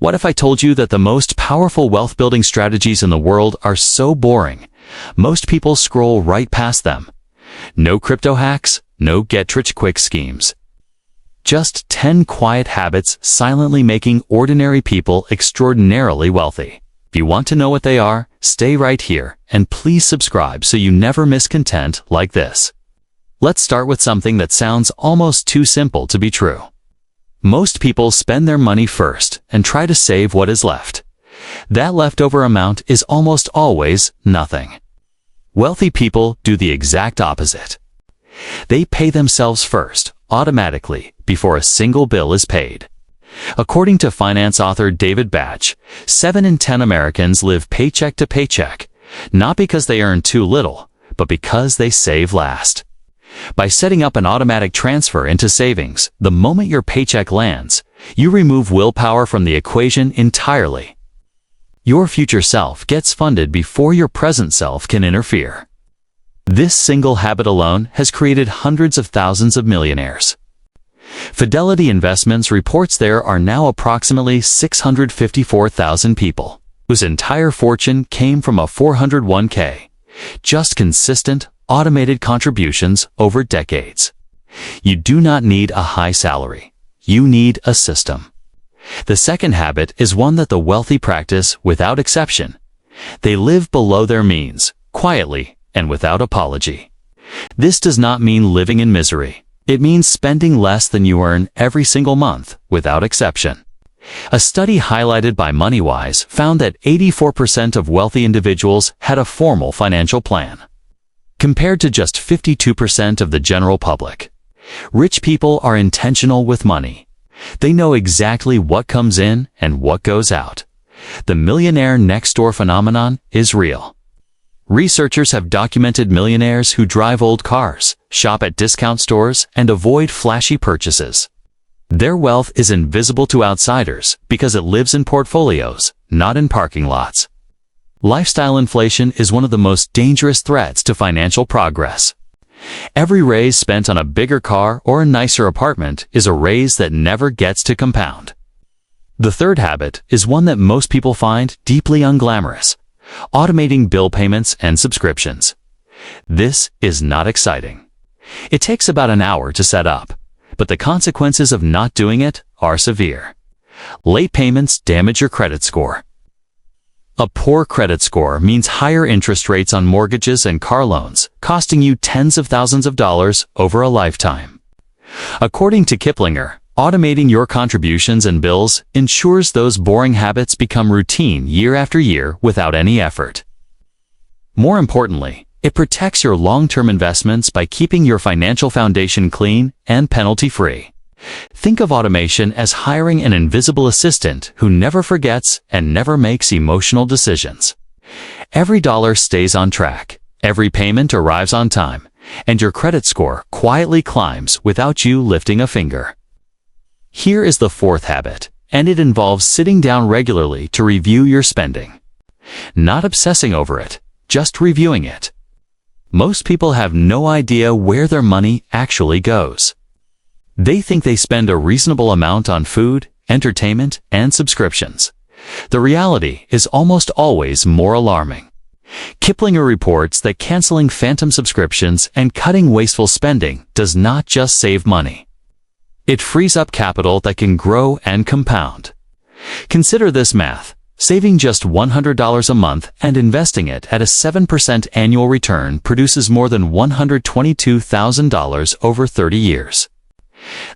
What if I told you that the most powerful wealth-building strategies in the world are so boring, most people scroll right past them? No crypto hacks, no get-rich-quick schemes. Just 10 quiet habits silently making ordinary people extraordinarily wealthy. If you want to know what they are, stay right here, and please subscribe so you never miss content like this. Let's start with something that sounds almost too simple to be true. Most people spend their money first and try to save what is left. That leftover amount is almost always nothing. Wealthy people do the exact opposite. They pay themselves first, automatically, before a single bill is paid. According to finance author David Batch, 7 in 10 Americans live paycheck to paycheck, not because they earn too little, but because they save last. By setting up an automatic transfer into savings, the moment your paycheck lands, you remove willpower from the equation entirely. Your future self gets funded before your present self can interfere. This single habit alone has created hundreds of thousands of millionaires. Fidelity Investments reports there are now approximately 654,000 people whose entire fortune came from a 401k, just consistent, automated contributions over decades. You do not need a high salary. You need a system. The second habit is one that the wealthy practice without exception. They live below their means, quietly and without apology. This does not mean living in misery. It means spending less than you earn every single month, without exception. A study highlighted by MoneyWise found that 84% of wealthy individuals had a formal financial plan, compared to just 52% of the general public. Rich people are intentional with money. They know exactly what comes in and what goes out. The millionaire next door phenomenon is real. Researchers have documented millionaires who drive old cars, shop at discount stores, and avoid flashy purchases. Their wealth is invisible to outsiders because it lives in portfolios, not in parking lots. Lifestyle inflation is one of the most dangerous threats to financial progress. Every raise spent on a bigger car or a nicer apartment is a raise that never gets to compound. The third habit is one that most people find deeply unglamorous: automating bill payments and subscriptions. This is not exciting. It takes about an hour to set up, but the consequences of not doing it are severe. Late payments damage your credit score. A poor credit score means higher interest rates on mortgages and car loans, costing you tens of thousands of dollars over a lifetime. According to Kiplinger, automating your contributions and bills ensures those boring habits become routine year after year without any effort. More importantly, it protects your long-term investments by keeping your financial foundation clean and penalty-free. Think of automation as hiring an invisible assistant who never forgets and never makes emotional decisions. Every dollar stays on track, every payment arrives on time, and your credit score quietly climbs without you lifting a finger. Here is the fourth habit, and it involves sitting down regularly to review your spending. Not obsessing over it, just reviewing it. Most people have no idea where their money actually goes. They think they spend a reasonable amount on food, entertainment, and subscriptions. The reality is almost always more alarming. Kiplinger reports that canceling phantom subscriptions and cutting wasteful spending does not just save money. It frees up capital that can grow and compound. Consider this math: saving just $100 a month and investing it at a 7% annual return produces more than $122,000 over 30 years.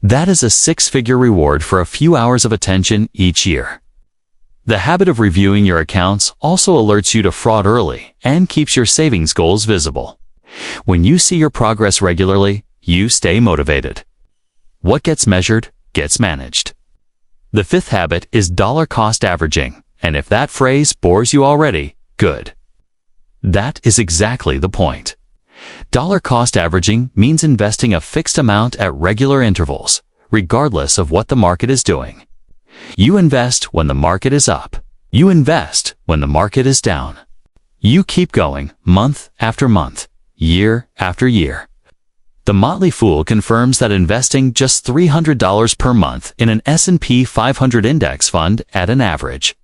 That is a six-figure reward for a few hours of attention each year. The habit of reviewing your accounts also alerts you to fraud early and keeps your savings goals visible. When you see your progress regularly, you stay motivated. What gets measured gets managed. The fifth habit is dollar cost averaging, and if that phrase bores you already, good. That is exactly the point. Dollar cost averaging means investing a fixed amount at regular intervals, regardless of what the market is doing. You invest when the market is up. You invest when the market is down. You keep going month after month, year after year. The Motley Fool confirms that investing just $300 per month in an S&P 500 index fund at an average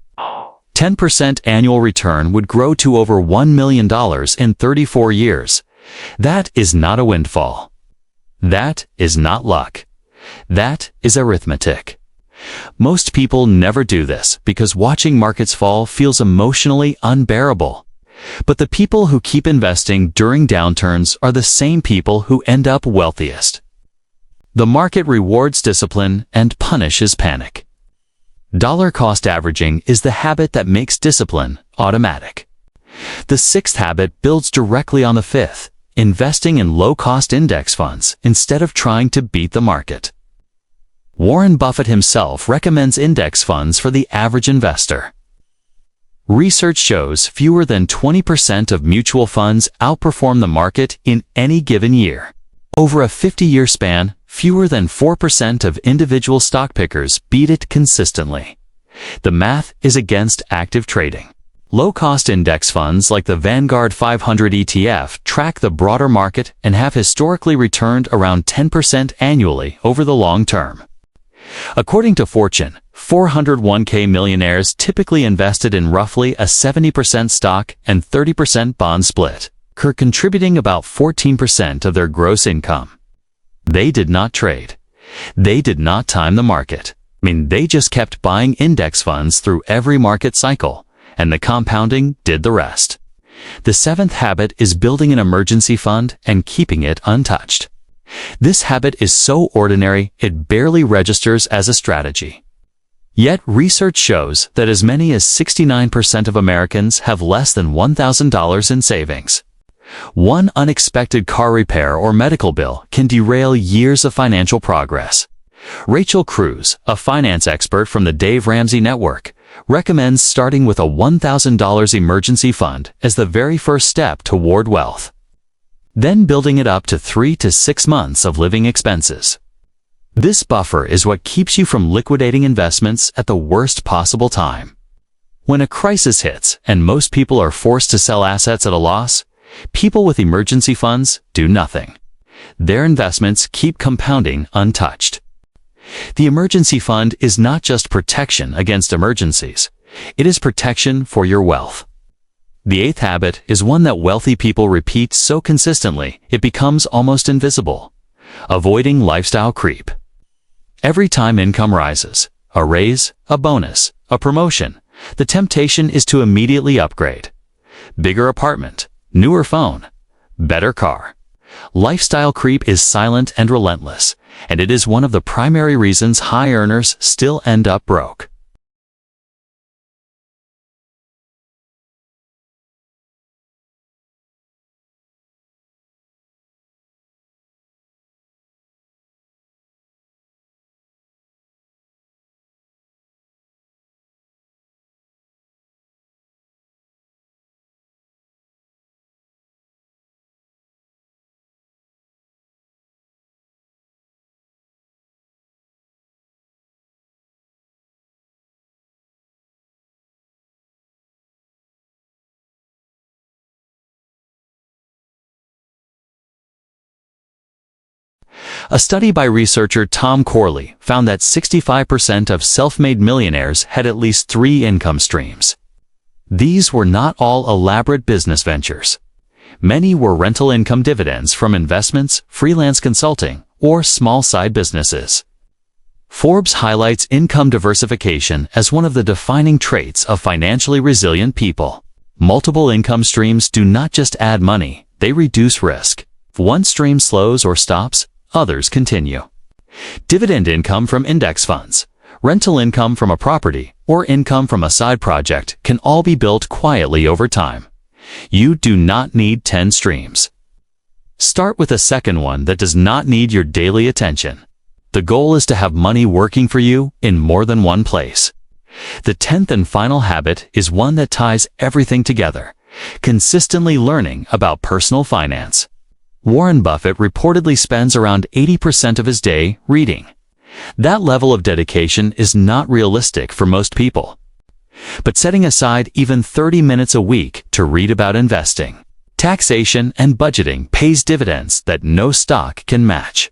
10% annual return would grow to over $1 million in 34 years. That is not a windfall. That is not luck. That is arithmetic. Most people never do this because watching markets fall feels emotionally unbearable. But the people who keep investing during downturns are the same people who end up wealthiest. The market rewards discipline and punishes panic. Dollar cost averaging is the habit that makes discipline automatic. The sixth habit builds directly on the fifth, investing in low-cost index funds instead of trying to beat the market. Warren Buffett himself recommends index funds for the average investor. Research shows fewer than 20% of mutual funds outperform the market in any given year. Over a 50-year span, fewer than 4% of individual stock pickers beat it consistently. The math is against active trading. Low-cost index funds like the Vanguard 500 ETF track the broader market and have historically returned around 10% annually over the long term. According to Fortune, 401k millionaires typically invested in roughly a 70% stock and 30% bond split, contributing about 14% of their gross income. They did not trade. They did not time the market. They just kept buying index funds through every market cycle, and the compounding did the rest. The seventh habit is building an emergency fund and keeping it untouched. This habit is so ordinary it barely registers as a strategy. Yet research shows that as many as 69% of Americans have less than $1,000 in savings. One unexpected car repair or medical bill can derail years of financial progress. Rachel Cruz, a finance expert from the Dave Ramsey Network, recommends starting with a $1,000 emergency fund as the very first step toward wealth. Then building it up to 3 to 6 months of living expenses. This buffer is what keeps you from liquidating investments at the worst possible time. When a crisis hits and most people are forced to sell assets at a loss, people with emergency funds do nothing. Their investments keep compounding untouched. The emergency fund is not just protection against emergencies. It is protection for your wealth. The eighth habit is one that wealthy people repeat so consistently it becomes almost invisible. Avoiding lifestyle creep. Every time income rises, a raise, a bonus, a promotion, the temptation is to immediately upgrade. Bigger apartment, newer phone, better car. Lifestyle creep is silent and relentless, and it is one of the primary reasons high earners still end up broke. A study by researcher Tom Corley found that 65% of self-made millionaires had at least 3 income streams. These were not all elaborate business ventures. Many were rental income dividends from investments, freelance consulting, or small side businesses. Forbes highlights income diversification as one of the defining traits of financially resilient people. Multiple income streams do not just add money, they reduce risk. If one stream slows or stops, others continue. Dividend income from index funds, rental income from a property, or income from a side project can all be built quietly over time. You do not need 10 streams. Start with a second one that does not need your daily attention. The goal is to have money working for you in more than one place. The 10th and final habit is one that ties everything together, consistently learning about personal finance. Warren Buffett reportedly spends around 80% of his day reading. That level of dedication is not realistic for most people. But setting aside even 30 minutes a week to read about investing, Taxation and budgeting pays dividends that no stock can match.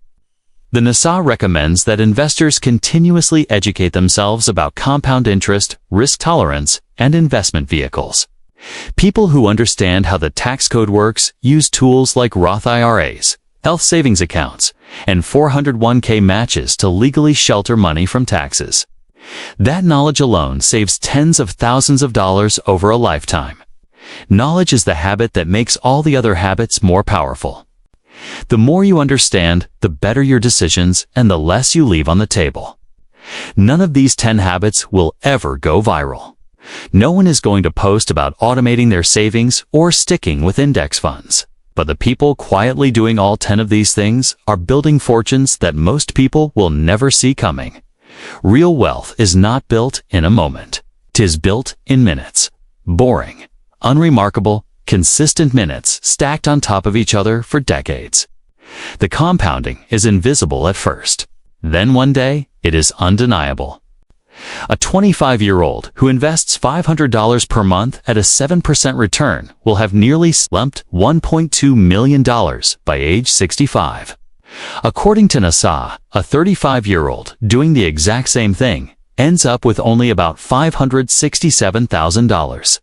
The NASA recommends that investors continuously educate themselves about compound interest, risk tolerance, and investment vehicles. People who understand how the tax code works use tools like Roth IRAs, health savings accounts, and 401k matches to legally shelter money from taxes. That knowledge alone saves tens of thousands of dollars over a lifetime. Knowledge is the habit that makes all the other habits more powerful. The more you understand, the better your decisions and the less you leave on the table. None of these 10 habits will ever go viral. No one is going to post about automating their savings or sticking with index funds. But the people quietly doing all 10 of these things are building fortunes that most people will never see coming. Real wealth is not built in a moment. 'Tis built in minutes. Boring, unremarkable, consistent minutes stacked on top of each other for decades. The compounding is invisible at first. Then one day, it is undeniable. A 25-year-old who invests $500 per month at a 7% return will have nearly slumped $1.2 million by age 65. According to NASA, a 35-year-old doing the exact same thing ends up with only about $567,000.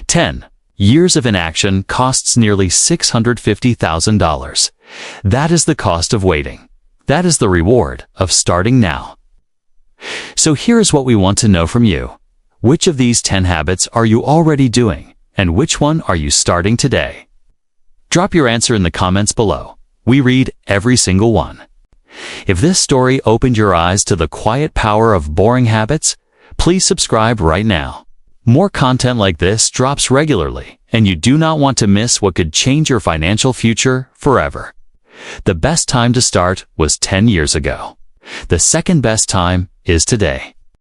10 years of inaction costs nearly $650,000. That is the cost of waiting. That is the reward of starting now. So here's what we want to know from you. Which of these 10 habits are you already doing, and which one are you starting today? Drop your answer in the comments below. We read every single one. If this story opened your eyes to the quiet power of boring habits, please subscribe right now. More content like this drops regularly, and you do not want to miss what could change your financial future forever. The best time to start was 10 years ago. The second best time is today.